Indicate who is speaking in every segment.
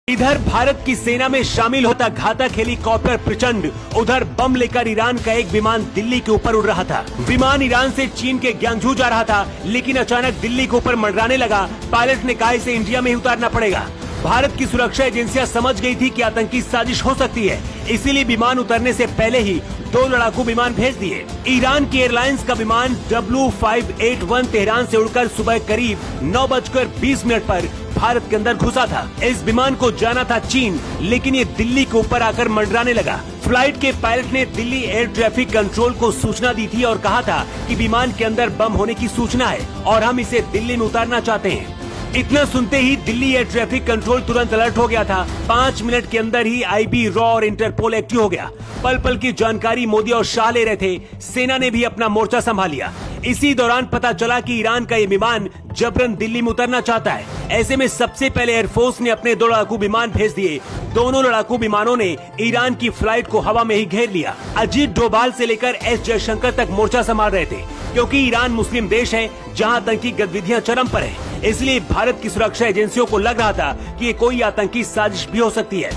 Speaker 1: इधर भारत की सेना में शामिल होता घातक हेलीकॉप्टर प्रचंड, उधर बम लेकर ईरान का एक विमान दिल्ली के ऊपर उड़ रहा था। विमान ईरान से चीन के ग्यांगझू जा रहा था, लेकिन अचानक दिल्ली के ऊपर मंडराने लगा। पायलट ने कहा इसे इंडिया में ही उतारना पड़ेगा। भारत की सुरक्षा एजेंसियां समझ गई थी कि आतंकी साजिश हो सकती है, इसीलिए विमान उतरने से पहले ही 2 लड़ाकू विमान भेज दिए। ईरान की एयरलाइंस का विमान W581 तेहरान से उड़कर सुबह करीब 9:20 पर भारत के अंदर घुसा था। इस विमान को जाना था चीन, लेकिन ये दिल्ली के ऊपर आकर मंडराने लगा। फ्लाइट के पायलट ने दिल्ली एयर ट्रैफिक कंट्रोल को सूचना दी थी और कहा था कि विमान के अंदर बम होने की सूचना है और हम इसे दिल्ली में उतारना चाहते हैं। इतना सुनते ही दिल्ली एयर ट्रैफिक कंट्रोल तुरंत अलर्ट हो गया था। 5 मिनट के अंदर ही IB, रॉ और इंटरपोल एक्टिव हो गया। पल पल की जानकारी मोदी और शाह ले रहे थे। सेना ने भी अपना मोर्चा संभाल लिया। इसी दौरान पता चला कि ईरान का ये विमान जबरन दिल्ली में उतरना चाहता है। ऐसे में सबसे पहले एयरफोर्स ने अपने 2 लड़ाकू विमान भेज दिए। दोनों लड़ाकू विमानों ने ईरान की फ्लाइट को हवा में ही घेर लिया। अजीत डोभाल से लेकर S जयशंकर तक मोर्चा संभाल रहे थे, क्योंकि ईरान मुस्लिम देश है जहां आतंकी गतिविधियां चरम पर है। इसलिए भारत की सुरक्षा एजेंसियों को लग रहा था कि ये कोई आतंकी साजिश भी हो सकती है।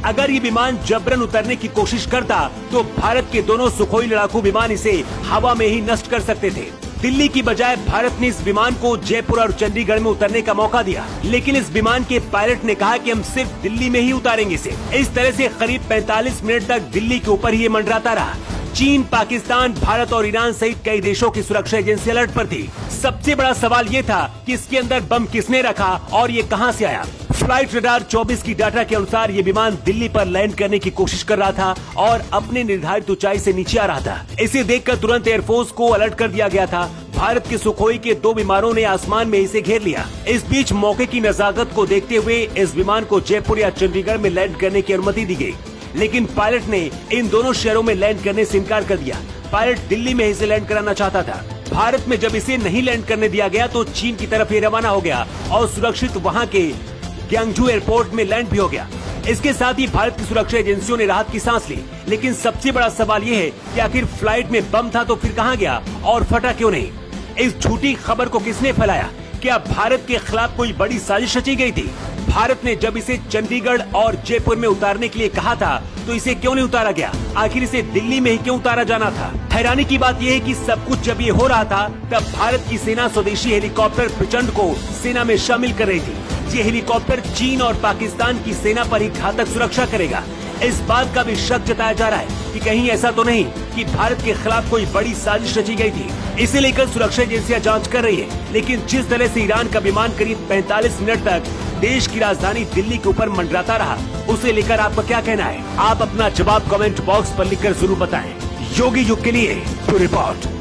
Speaker 1: अगर ये विमान जबरन उतरने की कोशिश करता तो भारत के दोनों सुखोई लड़ाकू विमान इसे हवा में ही नष्ट कर सकते थे। दिल्ली की बजाय भारत ने इस विमान को जयपुर और चंडीगढ़ में उतरने का मौका दिया, लेकिन इस विमान के पायलट ने कहा कि हम सिर्फ दिल्ली में ही उतारेंगे इसे। इस तरह से करीब 45 मिनट तक दिल्ली के ऊपर ही मंडराता रहा। चीन, पाकिस्तान, भारत और ईरान सहित कई देशों की सुरक्षा एजेंसी अलर्ट पर थी। सबसे बड़ा सवाल ये था कि इसके अंदर बम किसने रखा और ये कहां से आया। फ्लाइट रडार 24 की डाटा के अनुसार ये विमान दिल्ली पर लैंड करने की कोशिश कर रहा था और अपने निर्धारित ऊंचाई से नीचे आ रहा था। इसे देखकर तुरंत एयरफोर्स को अलर्ट कर दिया गया था। भारत के सुखोई के 2 विमानों ने आसमान में इसे घेर लिया। इस बीच मौके की नजाकत को देखते हुए इस विमान को जयपुर या चंडीगढ़ में लैंड करने की अनुमति दी गयी, लेकिन पायलट ने इन दोनों शहरों में लैंड करने से इनकार कर दिया। पायलट दिल्ली में इसे लैंड कराना चाहता था। भारत में जब इसे नहीं लैंड करने दिया गया तो चीन की तरफ ये रवाना हो गया और सुरक्षित वहां के ग्यांगझू एयरपोर्ट में लैंड भी हो गया। इसके साथ ही भारत की सुरक्षा एजेंसियों ने राहत की सांस ली। लेकिन सबसे बड़ा सवाल ये है कि आखिर फ्लाइट में बम था तो फिर कहां गया और फटा क्यों नहीं। इस झूठी खबर को किसने फैलाया? क्या भारत के खिलाफ कोई बड़ी साजिश रची गई थी? भारत ने जब इसे चंडीगढ़ और जयपुर में उतारने के लिए कहा था तो इसे क्यों नहीं उतारा गया? आखिर इसे दिल्ली में ही क्यों उतारा जाना था? हैरानी की बात यह है कि सब कुछ जब ये हो रहा था तब भारत की सेना स्वदेशी हेलीकॉप्टर प्रचंड को सेना में शामिल कर रही थी। ये हेलीकॉप्टर चीन और पाकिस्तान की सेना पर ही घातक सुरक्षा करेगा। इस बात का भी शक जताया जा रहा है कि कहीं ऐसा तो नहीं कि भारत के खिलाफ कोई बड़ी साजिश रची गई थी। इसे लेकर सुरक्षा एजेंसियां जांच कर रही है। लेकिन जिस तरह से ईरान का विमान करीब 45 मिनट तक देश की राजधानी दिल्ली के ऊपर मंडराता रहा, उसे लेकर आपका क्या कहना है? आप अपना जवाब कमेंट बॉक्स पर लिखकर जरूर बताएं। योगी युग के लिए टू रिपोर्ट।